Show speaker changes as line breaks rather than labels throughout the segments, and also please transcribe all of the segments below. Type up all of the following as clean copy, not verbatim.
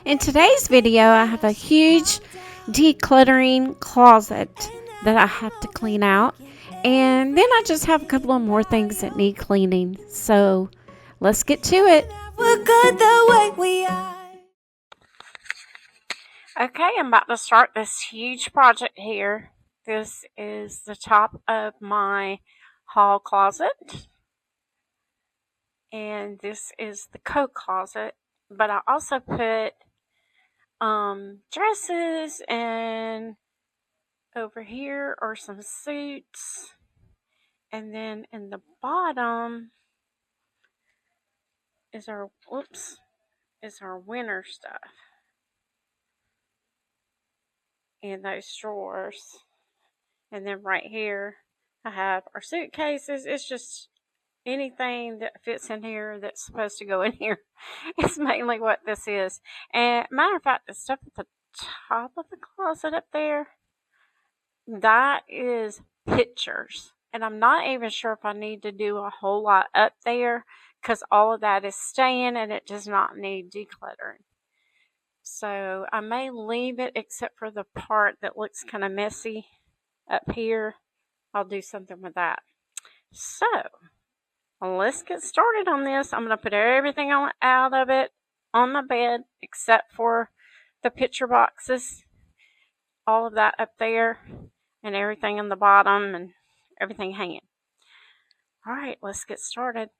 In today's video, I have a huge decluttering closet that I have to clean out. And then I just have a couple of more things that need cleaning. So let's get to it.
We're good the way we are.
Okay, I'm about to start this huge project here. This is the top of my hall closet. And this is the coat closet. But I also put dresses, and over here are some suits, and then in the bottom is our winter stuff in those drawers. And then right here I have our suitcases. It's just anything that fits in here that's supposed to go in here. It's mainly what this is. And matter of fact, the stuff at the top of the closet up there, that is pictures. And I'm not even sure if I need to do a whole lot up there, because all of that is staying and it does not need decluttering. So I may leave it except for the part that looks kind of messy up here. I'll do something with that. So let's get started on this. I'm going to put everything out of it on my bed except for the picture boxes. All of that up there and everything in the bottom and everything hanging. All right, let's get started.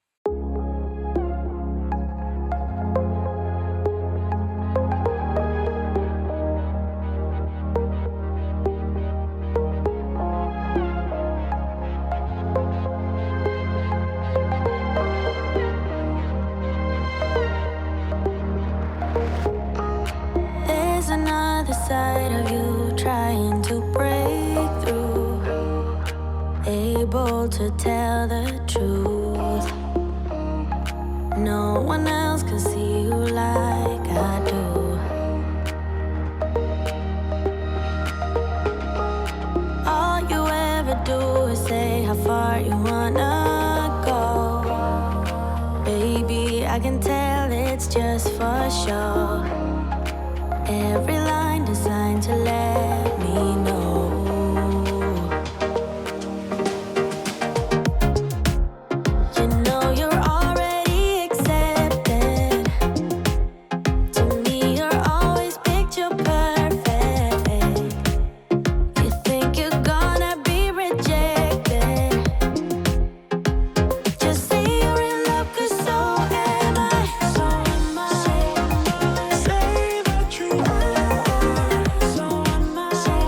There's another side of you trying to break through, able to tell the truth. No one else can see you like I do. All you ever do is say how far you wanna go. Baby, I can tell it's just for show. Every line designed to let me know. You know you're already accepted. To me, you're always picture perfect. You think you're gonna be rejected. Just say you're in love, 'cause so am I. So am I. Say that you are. So am I. Say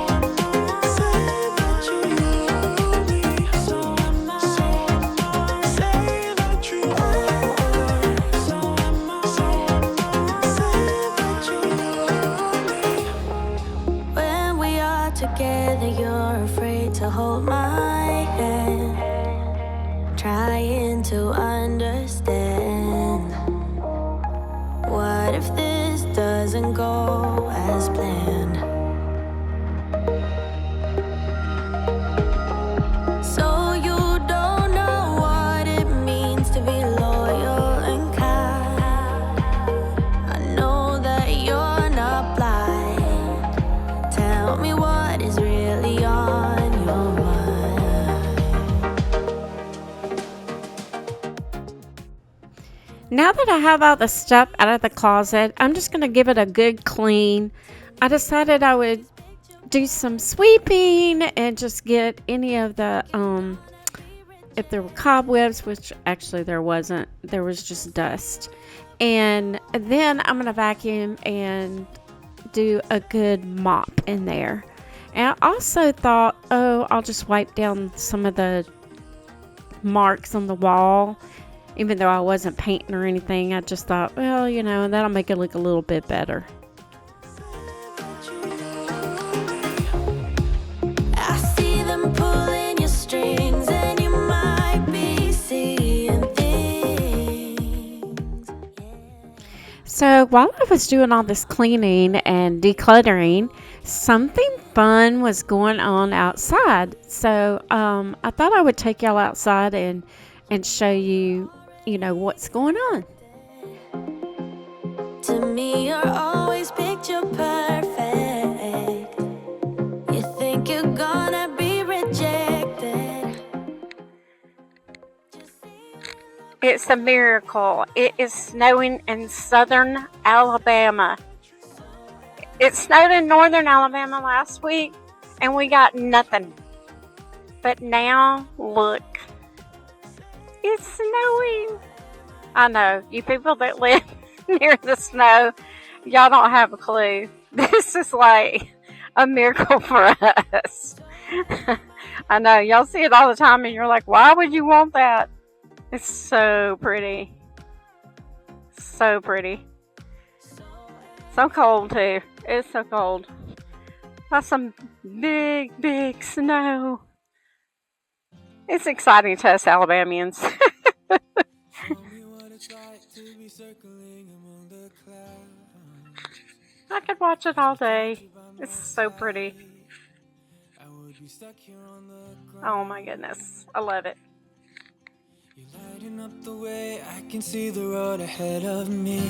that you love me. So am I. Say that you are. So am I. Say that you love me. When we are together, you're afraid to hold my hand, trying to understand. What if this doesn't go as planned? So you don't know what it means to be loyal and kind. I know that you're not blind. Tell me what is really on your mind.
Now that I have all the stuff out of the closet, I'm just going to give it a good clean. I decided I would do some sweeping and just get any of the, if there were cobwebs, which actually there wasn't, there was just dust. And then I'm going to vacuum and do a good mop in there. And I also thought, I'll just wipe down some of the marks on the wall. Even though I wasn't painting or anything, I just thought, well, that'll make it look a little bit better.
I see them pulling your strings, and you might be seeing things.
So while I was doing all this cleaning and decluttering, something fun was going on outside. So I thought I would take y'all outside and show you, what's going on.
To me, you're always
It's a miracle. It is snowing in southern Alabama. It snowed in northern Alabama last week, and we got nothing. But now, look. It's snowing. I know, you people that live near the snow, y'all don't have a clue. This is like a miracle for us. I know, y'all see it all the time and you're like, why would you want that? It's so pretty. So pretty. So cold too. It's so cold. That's some big, big snow. It's exciting to us Alabamians. I could watch it all day. It's so pretty. Oh my goodness. I love it.
You're lighting up the way, I can see the road ahead of me.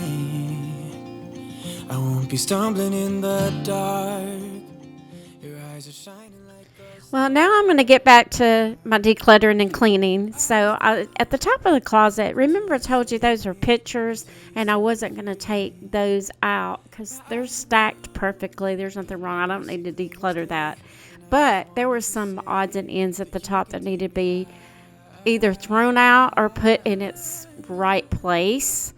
I won't be stumbling in the dark. Your eyes are shining like the
Well, now I'm going to get back to my decluttering and cleaning. So at the top of the closet, remember I told you those are pictures and I wasn't going to take those out because they're stacked perfectly. There's nothing wrong. I don't need to declutter that. But there were some odds and ends at the top that needed to be either thrown out or put in its right place.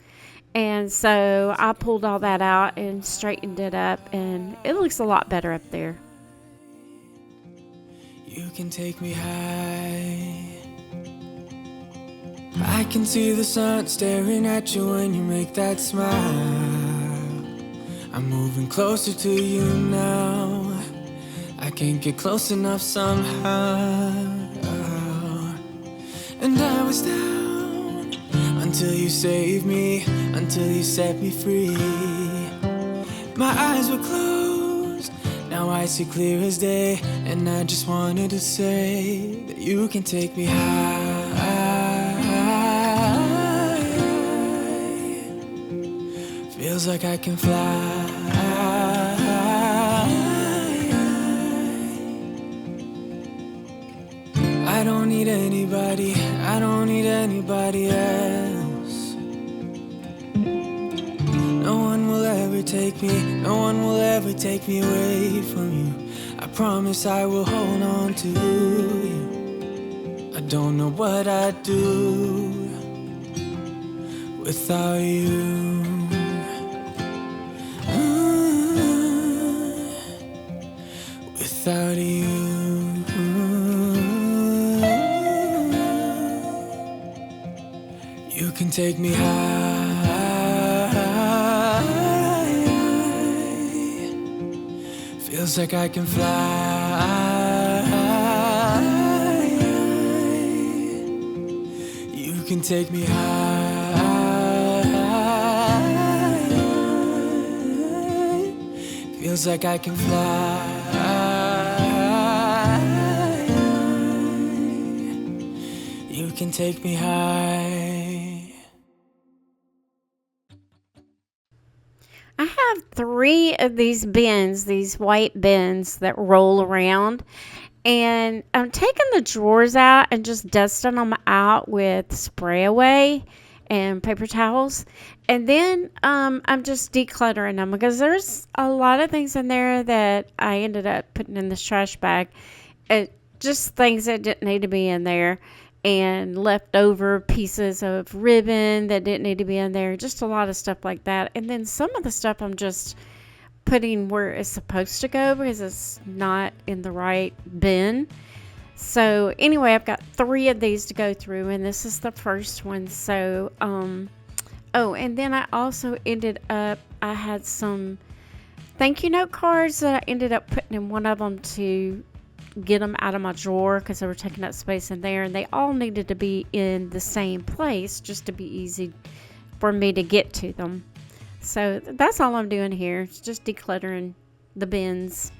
And so I pulled all that out and straightened it up, and it looks a lot better up there.
You can take me high. I can see the sun staring at you when you make that smile. I'm moving closer to you now. I can't get close enough somehow. And I was down until you saved me, until you set me free. My eyes were closed, now I see clear as day. And I just wanted to say that you can take me high. Feels like I can fly. I don't need anybody, I don't need anybody else. No one will ever take me, no one will ever take me away from you. I promise I will hold on to you. I don't know what I'd do without you. Without you. You can take me high. Feels like I can fly. You can take me high. Feels like I can fly. You can take me high.
I have 3 of these bins, these white bins that roll around, and I'm taking the drawers out and just dusting them out with spray away and paper towels, and then I'm just decluttering them because there's a lot of things in there that I ended up putting in this trash bag. Just things that didn't need to be in there, and leftover pieces of ribbon that didn't need to be in there, just a lot of stuff like that. And then some of the stuff I'm just putting where it's supposed to go because it's not in the right bin. So anyway, I've got 3 of these to go through, and this is the first one. So and then I also I had some thank you note cards that I ended up putting in one of them to get them out of my drawer because they were taking up space in there, and they all needed to be in the same place just to be easy for me to get to them. So that's all I'm doing here. It's just decluttering the bins.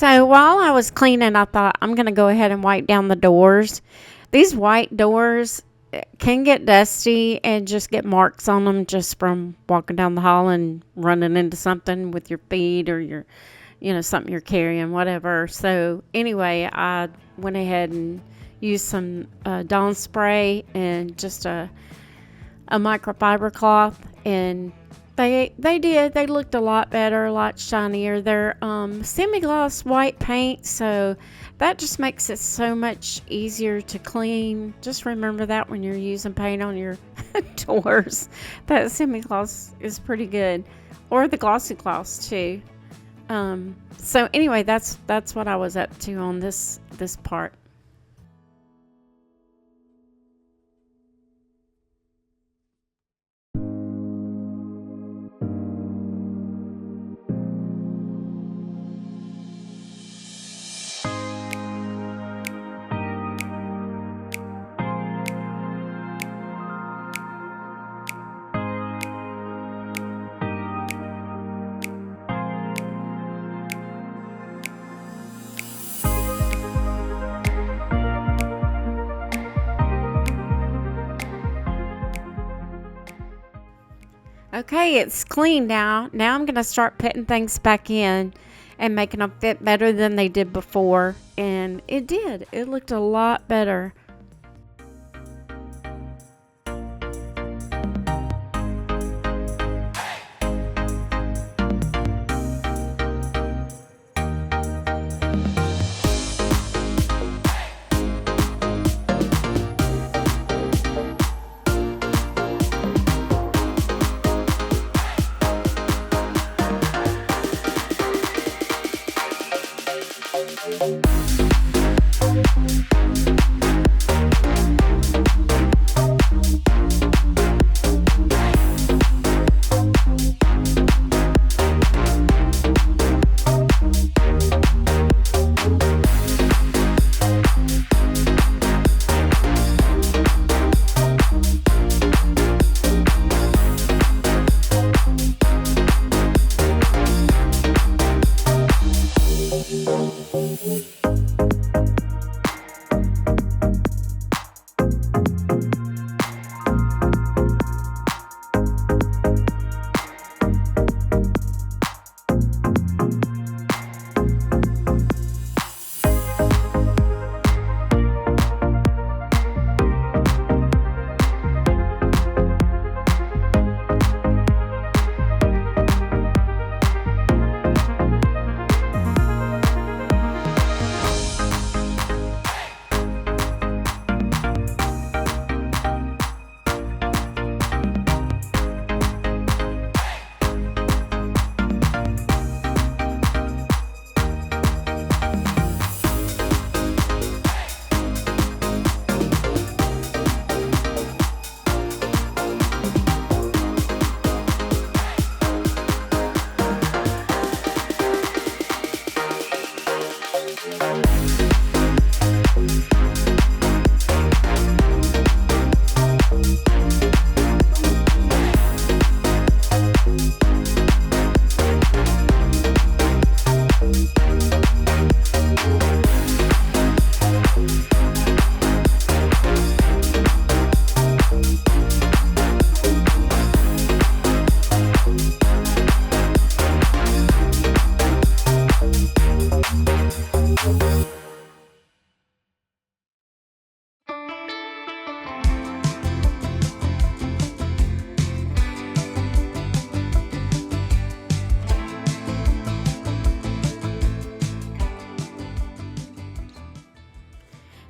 So while I was cleaning, I thought I'm going to go ahead and wipe down the doors. These white doors can get dusty and just get marks on them just from walking down the hall and running into something with your feet or your, something you're carrying, whatever. So anyway, I went ahead and used some Dawn spray and just a microfiber cloth, and they looked a lot better, a lot shinier. They're semi-gloss white paint, so that just makes it so much easier to clean. Just remember that when you're using paint on your doors, that semi-gloss is pretty good, or the glossy gloss too. So anyway, that's what I was up to on this part. Okay, it's clean now. Now I'm going to start putting things back in and making them fit better than they did before. And it did. It looked a lot better.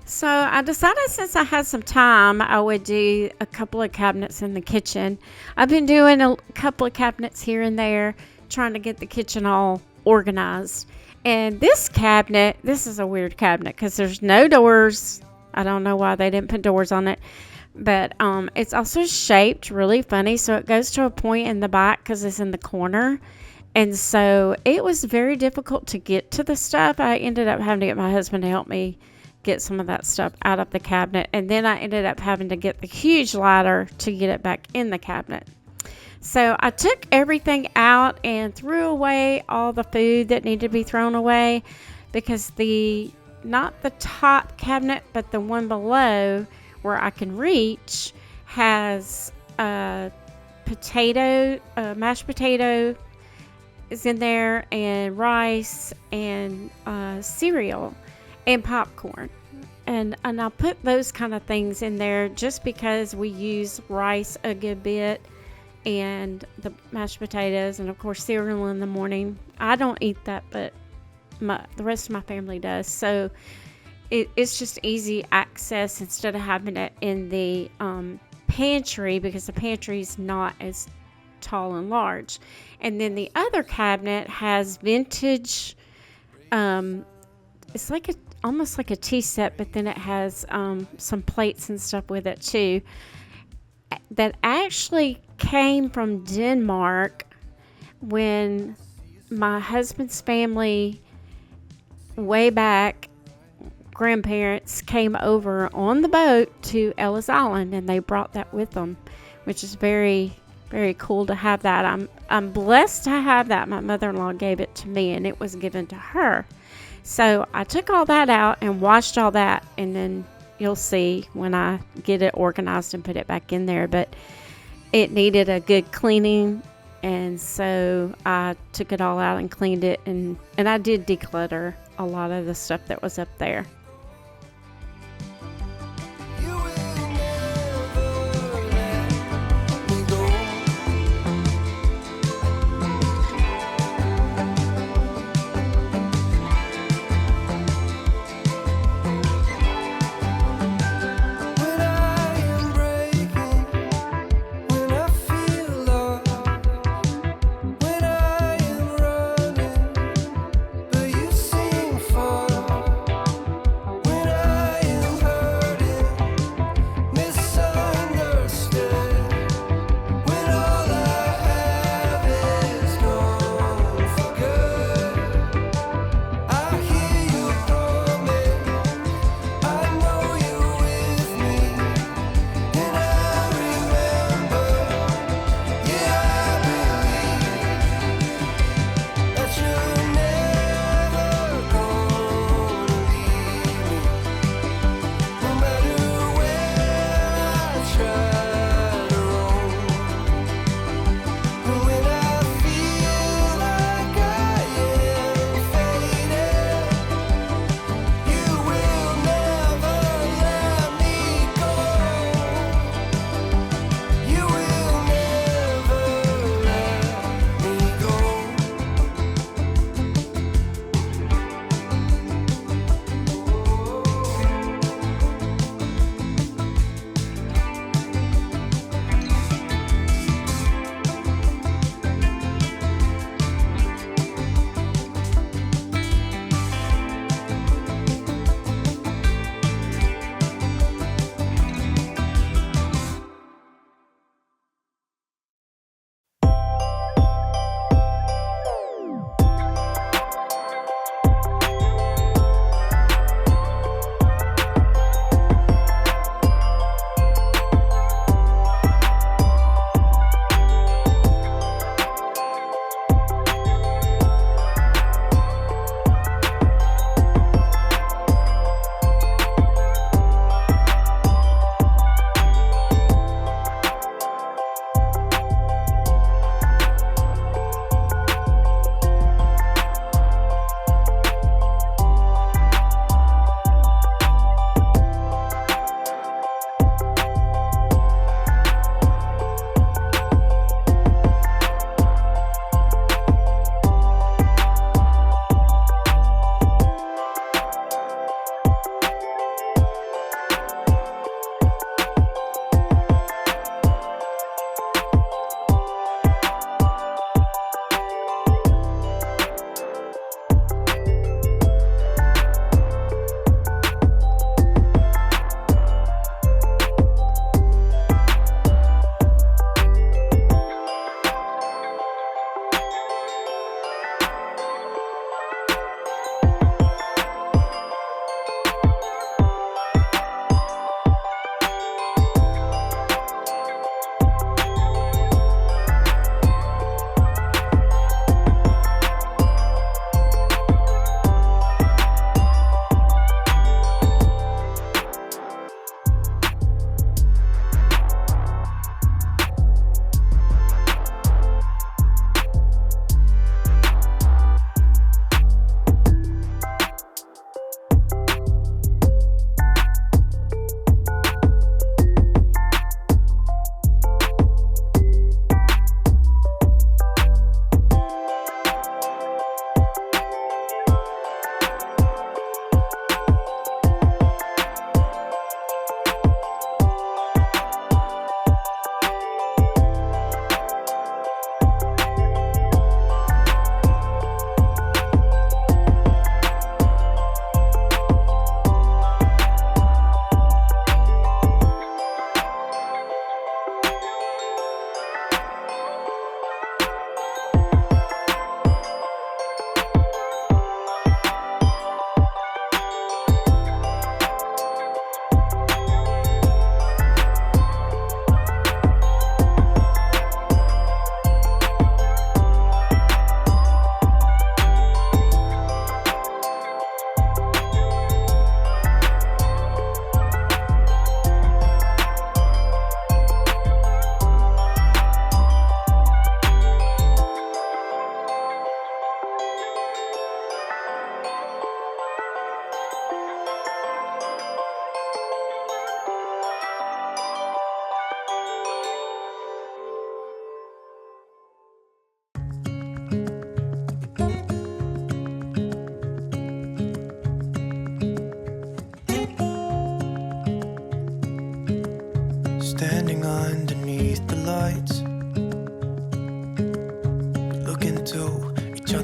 So I decided since I had some time, I would do a couple of cabinets in the kitchen. I've been doing a couple of cabinets here and there, trying to get the kitchen all organized. And this cabinet, this is a weird cabinet because there's no doors. I don't know why they didn't put doors on it. But it's also shaped really funny. So it goes to a point in the back because it's in the corner. And so it was very difficult to get to the stuff. I ended up having to get my husband to help me get some of that stuff out of the cabinet, and then I ended up having to get the huge ladder to get it back in the cabinet. So I took everything out and threw away all the food that needed to be thrown away, because the not the top cabinet, but the one below where I can reach has mashed potato is in there, and rice, and cereal, and popcorn. And I'll put those kind of things in there just because we use rice a good bit, and the mashed potatoes, and of course cereal in the morning. I don't eat that, but the rest of my family does. So it's just easy access instead of having it in the pantry, because the pantry is not as tall and large. And then the other cabinet has vintage. It's like almost like a tea set, but then it has some plates and stuff with it too. That actually came from Denmark when my husband's family, way back, grandparents came over on the boat to Ellis Island, and they brought that with them, which is very, very cool to have that. I'm blessed to have that. My mother-in-law gave it to me, and it was given to her. So I took all that out and washed all that, and then you'll see when I get it organized and put it back in there. But it needed a good cleaning, and so I took it all out and cleaned it, and I did declutter a lot of the stuff that was up there.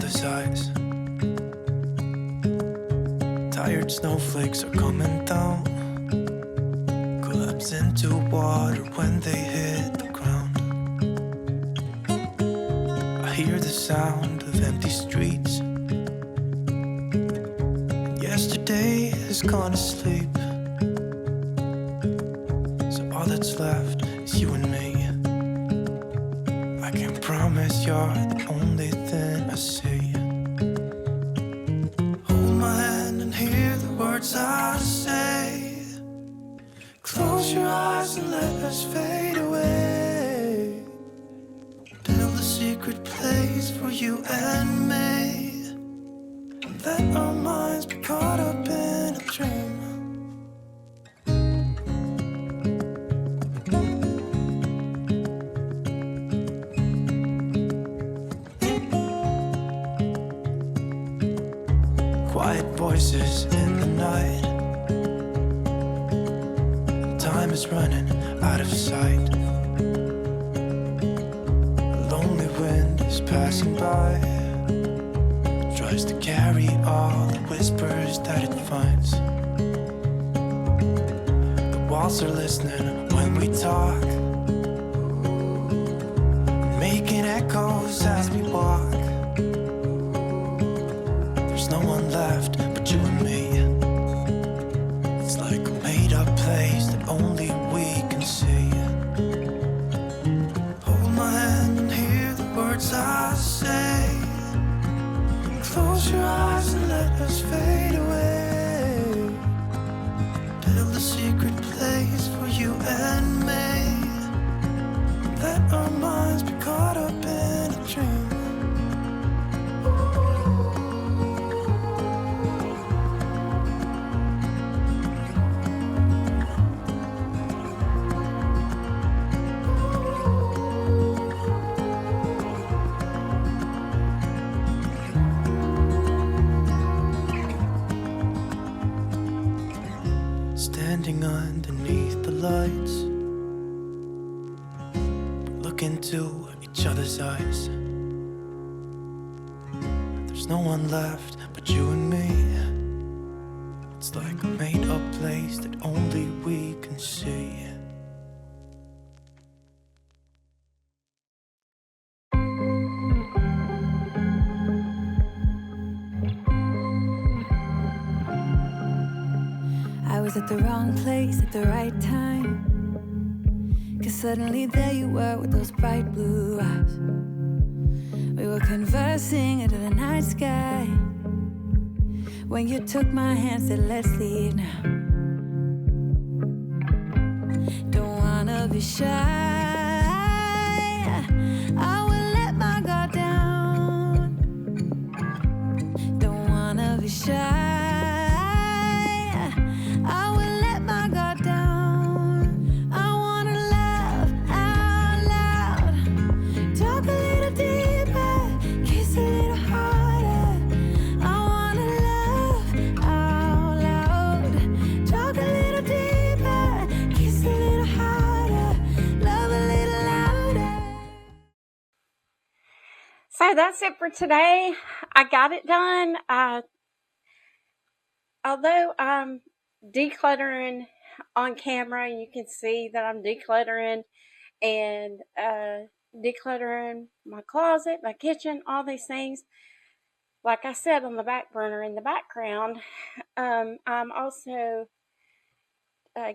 other's eyes. Tired snowflakes are coming down, collapse into water when they hit the ground. I hear the sound of empty streets. Yesterday has gone to sleep, so all that's left is you and me. I can't promise you're the only thing I see. Hold my hand and hear the words I say. Close your eyes and let us fade away. Build a secret place for you and me. Let our minds be caught up in a dream. Quiet voices in the night. Time is running out of sight. A lonely wind is passing by, tries to carry all the whispers that it finds. The walls are listening when we talk, making echoes as we walk. There's no one left but you and me. It's like a made-up place that only we can see. Hold my hand and hear the words I say. Close your eyes and let us fade away. Build a secret place for you and me. Let our minds be caught up in a dream. Standing underneath the lights, look into each other's eyes. There's no one left but you and me. It's like a made-up place that only we can see.
I was at the wrong place at the right time, 'cause suddenly there you were with those bright blue eyes. We were conversing under the night sky, when you took my hand, said let's leave now. Don't wanna be shy, I will let my guard down. Don't wanna be shy,
So that's it for today. I got it done. Although I'm decluttering on camera, you can see that I'm decluttering and decluttering my closet, my kitchen, all these things. Like I said, on the back burner in the background, I'm also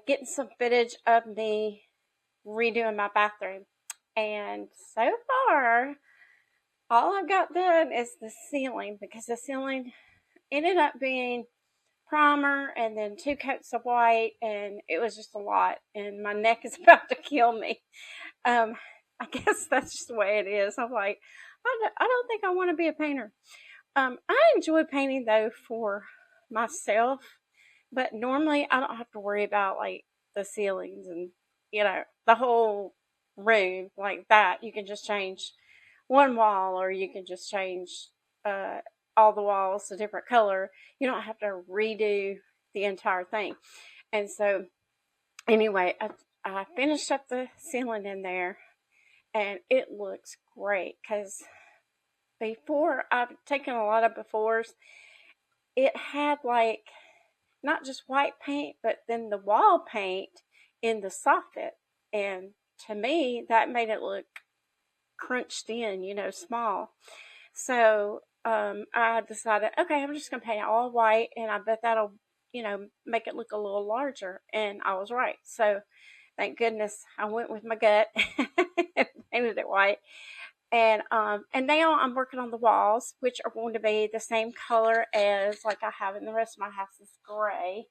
getting some footage of me redoing my bathroom. And so far, all I've got done is the ceiling, because the ceiling ended up being primer and then 2 coats of white, and it was just a lot, and my neck is about to kill me. I guess that's just the way it is. I'm like, I don't think I want to be a painter. I enjoy painting though for myself, but normally I don't have to worry about like the ceilings and the whole room like that. You can just change one wall, or you can just change all the walls a different color. You don't have to redo the entire thing. And so anyway, I finished up the ceiling in there, and it looks great, because before, I've taken a lot of befores. It had like not just white paint, but then the wall paint in the soffit. And to me, that made it look crunched in, small. So I decided, okay, I'm just going to paint it all white, and I bet that'll, make it look a little larger. And I was right. So thank goodness I went with my gut and painted it white. And now I'm working on the walls, which are going to be the same color as like I have in the rest of my house, is gray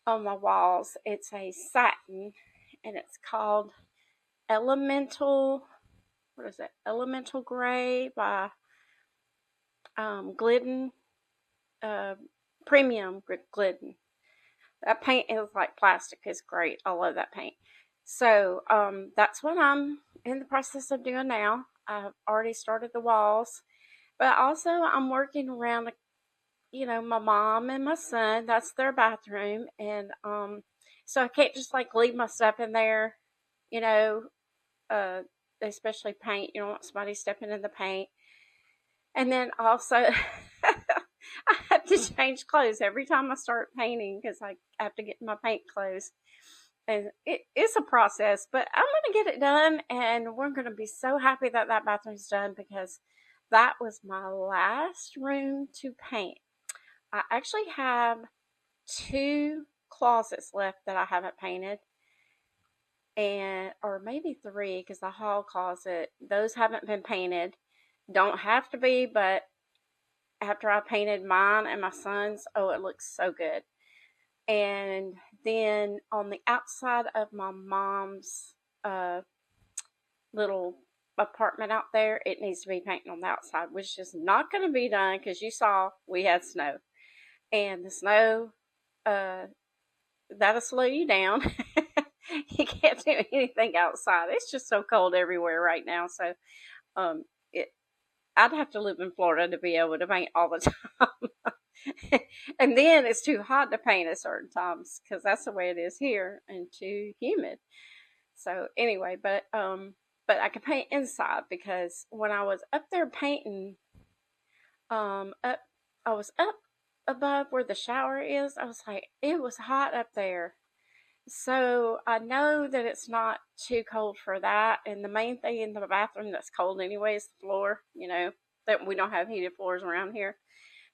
on my walls. It's a satin, and it's called Elemental. What is it? Elemental Gray by Glidden, Premium Glidden. That paint is like plastic. It's great. I love that paint. So that's what I'm in the process of doing now. I've already started the walls, but also I'm working around, my mom and my son. That's their bathroom, and so I can't just like leave my stuff in there, you know, especially paint. You don't want somebody stepping in the paint. And then also, I have to change clothes every time I start painting because I have to get my paint clothes. And it's a process, but I'm going to get it done, and we're going to be so happy that that bathroom's done because that was my last room to paint. I actually have 2 closets left that I haven't painted, or maybe 3 because the hall closet, those haven't been painted. Don't have to be, but after I painted mine and my son's, oh, it looks so good. And then on the outside of my mom's little apartment out there, it needs to be painted on the outside, which is not going to be done because you saw we had snow. And the snow, that'll slow you down. You can't do anything outside. It's just so cold everywhere right now. So I'd have to live in Florida to be able to paint all the time. And then it's too hot to paint at certain times because that's the way it is here, and too humid. So anyway, but I can paint inside because when I was up there painting, I was up above where the shower is. I was like, it was hot up there. So I know that it's not too cold for that. And the main thing in the bathroom that's cold anyway is the floor, that we don't have heated floors around here.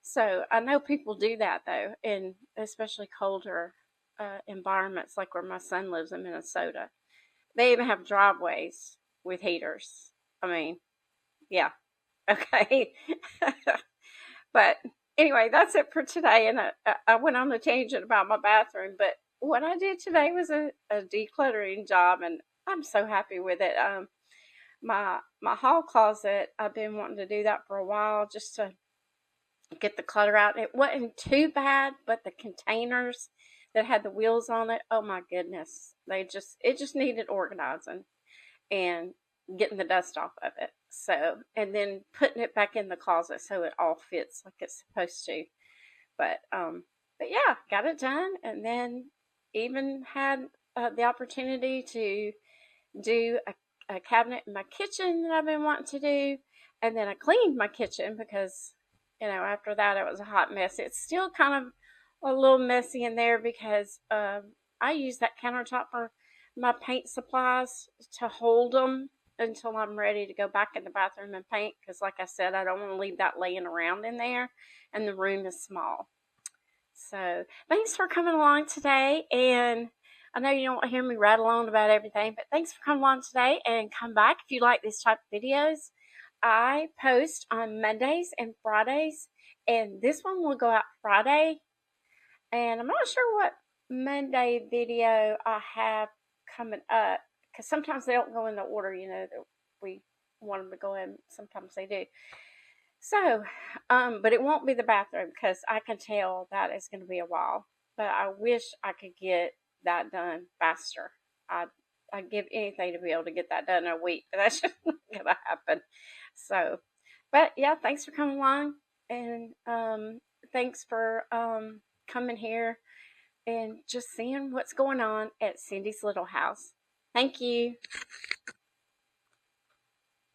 So I know people do that though, in especially colder environments like where my son lives in Minnesota. They even have driveways with heaters. I mean, yeah, okay. But anyway, that's it for today. And I went on a tangent about my bathroom, but what I did today was a decluttering job, and I'm so happy with it. My hall closet, I've been wanting to do that for a while just to get the clutter out. It wasn't too bad, but the containers that had the wheels on it, oh my goodness, it just needed organizing and getting the dust off of it. So, and then putting it back in the closet so it all fits like it's supposed to. But yeah, got it done, and then even had the opportunity to do a cabinet in my kitchen that I've been wanting to do, and then I cleaned my kitchen because after that it was a hot mess. It's still kind of a little messy in there because I use that countertop for my paint supplies to hold them until I'm ready to go back in the bathroom and paint because, like I said, I don't want to leave that laying around in there, and the room is small. So thanks for coming along today, and I know you don't hear me rattle on about everything, but thanks for coming along today, and come back if you like this type of videos. I post on Mondays and Fridays, and this one will go out Friday, and I'm not sure what Monday video I have coming up because sometimes they don't go in the order, that we want them to go in. Sometimes they do. So, but it won't be the bathroom because I can tell that it's going to be a while. But I wish I could get that done faster. I'd give anything to be able to get that done in a week, but that's just not going to happen. So, but yeah, thanks for coming along, and thanks for coming here and just seeing what's going on at Cindy's Little House. Thank you.